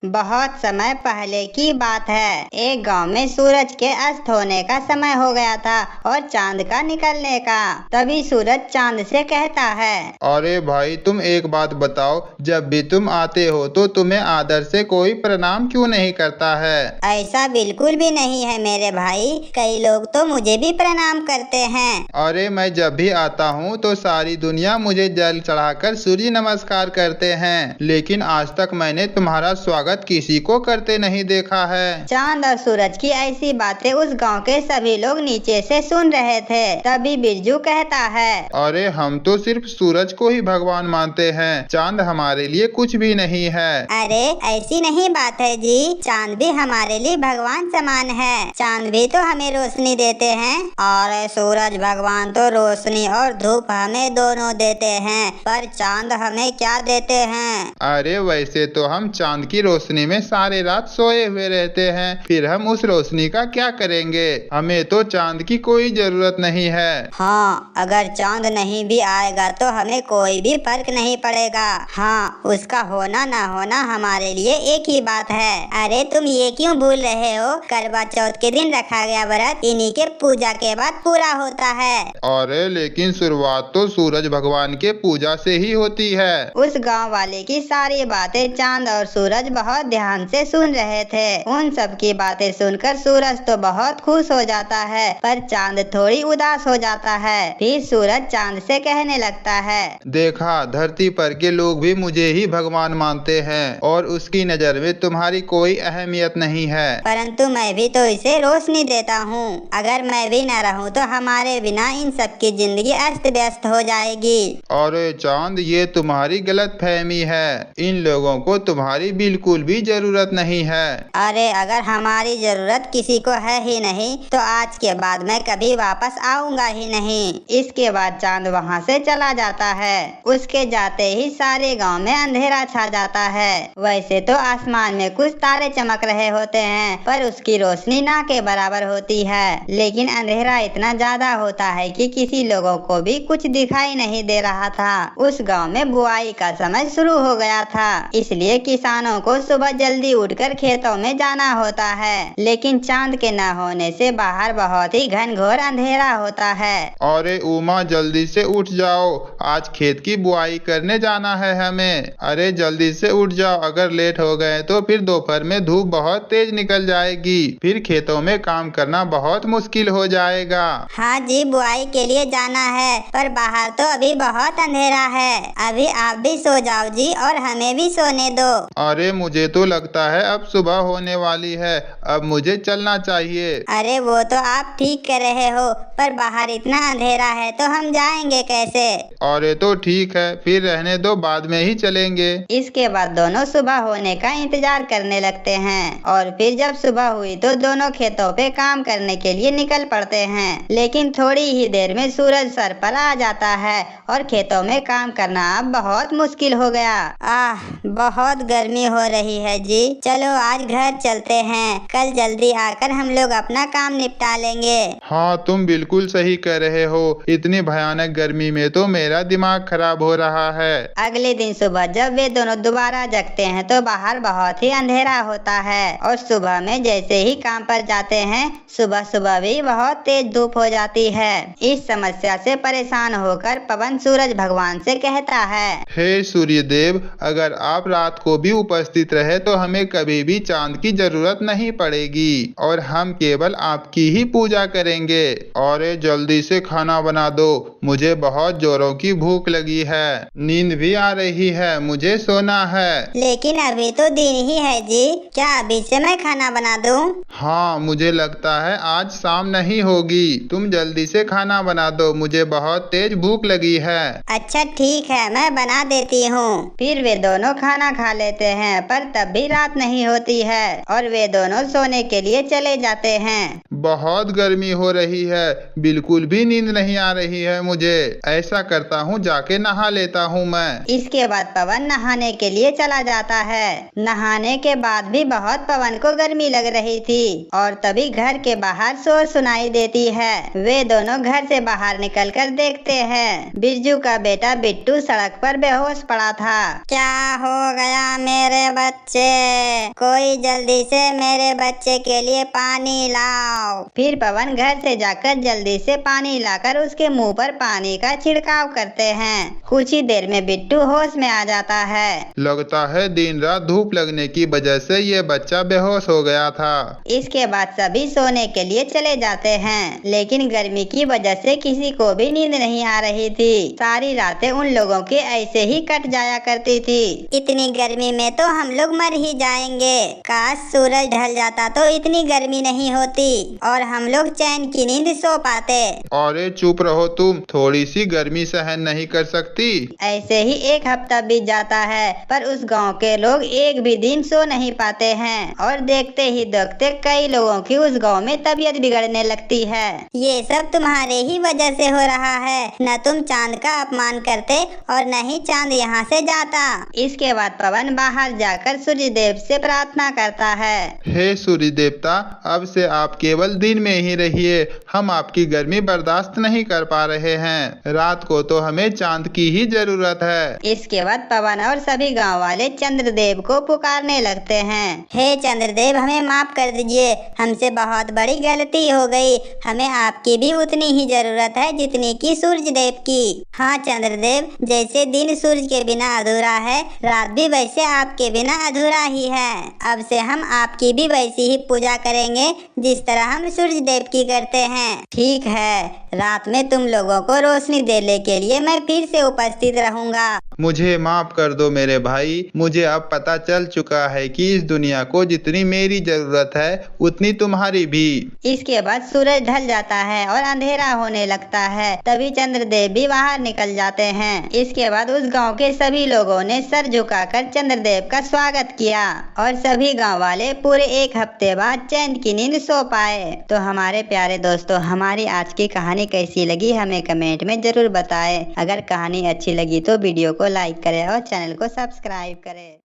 बहुत समय पहले की बात है। एक गांव में सूरज के अस्त होने का समय हो गया था और चांद का निकलने का। तभी सूरज चांद से कहता है, अरे भाई, तुम एक बात बताओ, जब भी तुम आते हो तो तुम्हें आदर से कोई प्रणाम क्यों नहीं करता है? ऐसा बिल्कुल भी नहीं है मेरे भाई, कई लोग तो मुझे भी प्रणाम करते हैं। अरे मैं जब भी आता हूँ तो सारी दुनिया मुझे जल चढ़ाकर सूर्य नमस्कार करते हैं, लेकिन आज तक मैंने तुम्हारा स्वागत किसी को करते नहीं देखा है। चांद और सूरज की ऐसी बातें उस गांव के सभी लोग नीचे से सुन रहे थे। तभी बिरजू कहता है, अरे हम तो सिर्फ सूरज को ही भगवान मानते हैं, चांद हमारे लिए कुछ भी नहीं है। अरे ऐसी नहीं बात है जी, चांद भी हमारे लिए भगवान समान है। चांद भी तो हमें रोशनी देते हैं और सूरज भगवान तो रोशनी और धूप हमें दोनों देते हैं, पर चांद हमें क्या देते हैं? अरे वैसे तो हम चांद की रोशनी में सारे रात सोए हुए रहते हैं, फिर हम उस रोशनी का क्या करेंगे? हमें तो चांद की कोई जरूरत नहीं है। हाँ, अगर चांद नहीं भी आएगा तो हमें कोई भी फर्क नहीं पड़ेगा। हाँ, उसका होना ना होना हमारे लिए एक ही बात है। अरे तुम ये क्यों भूल रहे हो? करवा चौथ के दिन रखा गया व्रत इन्हीं के पूजा के बाद पूरा होता है। अरे लेकिन शुरुआत तो सूरज भगवान के पूजा से ही होती है। उस गांव वाले की सारी बातें चांद और सूरज बहुत ध्यान से सुन रहे थे। उन सब की बातें सुनकर सूरज तो बहुत खुश हो जाता है, पर चांद थोड़ी उदास हो जाता है। फिर सूरज चांद से कहने लगता है, देखा, धरती पर के लोग भी मुझे ही भगवान मानते हैं और उसकी नजर में तुम्हारी कोई अहमियत नहीं है। परंतु मैं भी तो इसे रोशनी देता हूँ। अगर मैं भी न रहूँ तो हमारे बिना इन सब की जिंदगी अस्त व्यस्त हो जाएगी। अरे चांद, ये तुम्हारी गलत फहमी है। इन लोगों को तुम्हारी बिल्कुल भी जरूरत नहीं है। अरे अगर हमारी जरूरत किसी को है ही नहीं तो आज के बाद मैं कभी वापस आऊंगा ही नहीं। इसके बाद चांद वहाँ से चला जाता है। उसके जाते ही सारे गांव में अंधेरा छा जाता है। वैसे तो आसमान में कुछ तारे चमक रहे होते हैं, पर उसकी रोशनी ना के बराबर होती है। लेकिन अंधेरा इतना ज्यादा होता है कि किसी लोगों को भी कुछ दिखाई नहीं दे रहा था। उस गांव में बुआई का समय शुरू हो गया था, इसलिए किसानों को सुबह जल्दी उठकर खेतों में जाना होता है। लेकिन चांद के न होने से बाहर बहुत ही घनघोर अंधेरा होता है। अरे उमा, जल्दी से उठ जाओ, आज खेत की बुआई करने जाना है हमें। अरे जल्दी से उठ जाओ, अगर लेट हो गए तो फिर दोपहर में धूप बहुत तेज निकल जाएगी, फिर खेतों में काम करना बहुत मुश्किल हो जाएगा। हाँ जी, बुआई के लिए जाना है, पर बाहर तो अभी बहुत अंधेरा है। अभी आप भी सो जाओ जी और हमें भी सोने दो। अरे मुझे तो लगता है अब सुबह होने वाली है, अब मुझे चलना चाहिए। अरे वो तो आप ठीक कह रहे हो, पर बाहर इतना अंधेरा है तो हम जाएंगे कैसे? अरे तो ठीक है, फिर रहने दो, बाद में ही चलेंगे। इसके बाद दोनों सुबह होने का इंतजार करने लगते हैं और फिर जब सुबह हुई तो दोनों खेतों पे काम करने के लिए निकल पड़ते हैं। लेकिन थोड़ी ही देर में सूरज सर पर आ जाता है और खेतों में काम करना अब बहुत मुश्किल हो गया। बहुत गर्मी हो रही है जी, चलो आज घर चलते हैं, कल जल्दी आकर हम लोग अपना काम निपटा लेंगे। हाँ, तुम बिल्कुल सही कह रहे हो, इतनी भयानक गर्मी में तो मेरा दिमाग खराब हो रहा है। अगले दिन सुबह जब वे दोनों दोबारा जगते हैं तो बाहर बहुत ही अंधेरा होता है और सुबह में जैसे ही काम पर जाते हैं सुबह सुबह भी बहुत तेज धूप हो जाती है। इस समस्या से परेशान होकर पवन सूरज भगवान से कहता है, हे सूर्य देव, अगर आप रात को भी उपस्थित रहे तो हमें कभी भी चांद की जरूरत नहीं पड़ेगी और हम केवल आपकी ही पूजा करेंगे। और जल्दी से खाना बना दो, मुझे बहुत जोरों की भूख लगी है, नींद भी आ रही है, मुझे सोना है। लेकिन अभी तो दिन ही है जी, क्या अभी से मैं खाना बना दूं? हाँ, मुझे लगता है आज शाम नहीं होगी, तुम जल्दी से खाना बना दो, मुझे बहुत तेज भूख लगी है। अच्छा ठीक है, मैं बना देती हूँ। फिर वे दोनों खाना खा लेते हैं, पर तब भी रात नहीं होती है और वे दोनों सोने के लिए चले जाते हैं। बहुत गर्मी हो रही है, बिल्कुल भी नींद नहीं आ रही है मुझे। ऐसा करता हूँ, जाके नहा लेता हूँ मैं। इसके बाद पवन नहाने के लिए चला जाता है। नहाने के बाद भी बहुत पवन को गर्मी लग रही थी और तभी घर के बाहर शोर सुनाई देती है। वे दोनों घर से बाहर निकलकर देखते हैं, बिरजू का बेटा बिट्टू सड़क पर बेहोश पड़ा था। क्या हो गया मेरे बच्चे, कोई जल्दी से मेरे बच्चे के लिए पानी लाओ। फिर पवन घर से जाकर जल्दी से पानी लाकर उसके मुंह पर पानी का छिड़काव करते हैं। कुछ ही देर में बिट्टू होश में आ जाता है। लगता है दिन रात धूप लगने की वजह से ये बच्चा बेहोश हो गया था। इसके बाद सभी सोने के लिए चले जाते हैं, लेकिन गर्मी की वजह से किसी को भी नींद नहीं आ रही थी। सारी रातें उन लोगों की ऐसे ही कट जाया करती थी। इतनी गर्मी में तो हम लोग मर ही जाएंगे। काश सूरज ढल जाता तो इतनी गर्मी नहीं होती और हम लोग चैन की नींद सो पाते। अरे चुप रहो तुम, थोड़ी सी गर्मी सहन नहीं कर सकती? ऐसे ही एक हफ्ता बीत जाता है, पर उस गांव के लोग एक भी दिन सो नहीं पाते हैं और देखते ही देखते कई लोगों की उस गांव में तबीयत बिगड़ने लगती है। ये सब तुम्हारे ही वजह से हो रहा है। न तुम चांद का अपमान करते और न ही चांद यहाँ से जाता। इसके बाद पवन बाहर जाकर सूर्य देव से प्रार्थना करता है। हे सूर्य देवता, अब से आप केवल दिन में ही रहिए, हम आपकी गर्मी बर्दाश्त नहीं कर पा रहे हैं। रात को तो हमें चांद की ही जरूरत है। इसके बाद पवन और सभी गांव वाले चंद्रदेव को पुकारने लगते हैं। हे चंद्रदेव, हमें माफ कर दीजिए, हमसे बहुत बड़ी गलती हो गई। हमें आपकी भी उतनी ही जरूरत है जितनी की सूर्य देव की। हाँ चंद्रदेव, जैसे दिन सूरज के बिना अधूरा है, रात भी वैसे आपके बिना अधूरा ही है। अब से हम आपकी भी वैसी ही पूजा करेंगे जिस तरह हम सूर्य देव की करते हैं। ठीक है, रात में तुम लोगों को रोशनी देने के लिए मैं फिर से उपस्थित रहूंगा। मुझे माफ कर दो मेरे भाई, मुझे अब पता चल चुका है कि इस दुनिया को जितनी मेरी जरूरत है उतनी तुम्हारी भी। इसके बाद सूरज ढल जाता है और अंधेरा होने लगता है। तभी चंद्रदेव भी बाहर निकल जाते हैं। इसके बाद उस गांव के सभी लोगों ने सर झुकाकर चंद्रदेव का स्वागत किया और सभी गांव वाले पूरे एक हफ्ते बाद चैन की नींद सो पाए। तो हमारे प्यारे दोस्तों, हमारी आज की कहानी कैसी लगी हमें कमेंट में जरूर बताएं। अगर कहानी अच्छी लगी तो वीडियो को लाइक करें और चैनल को सब्सक्राइब करें।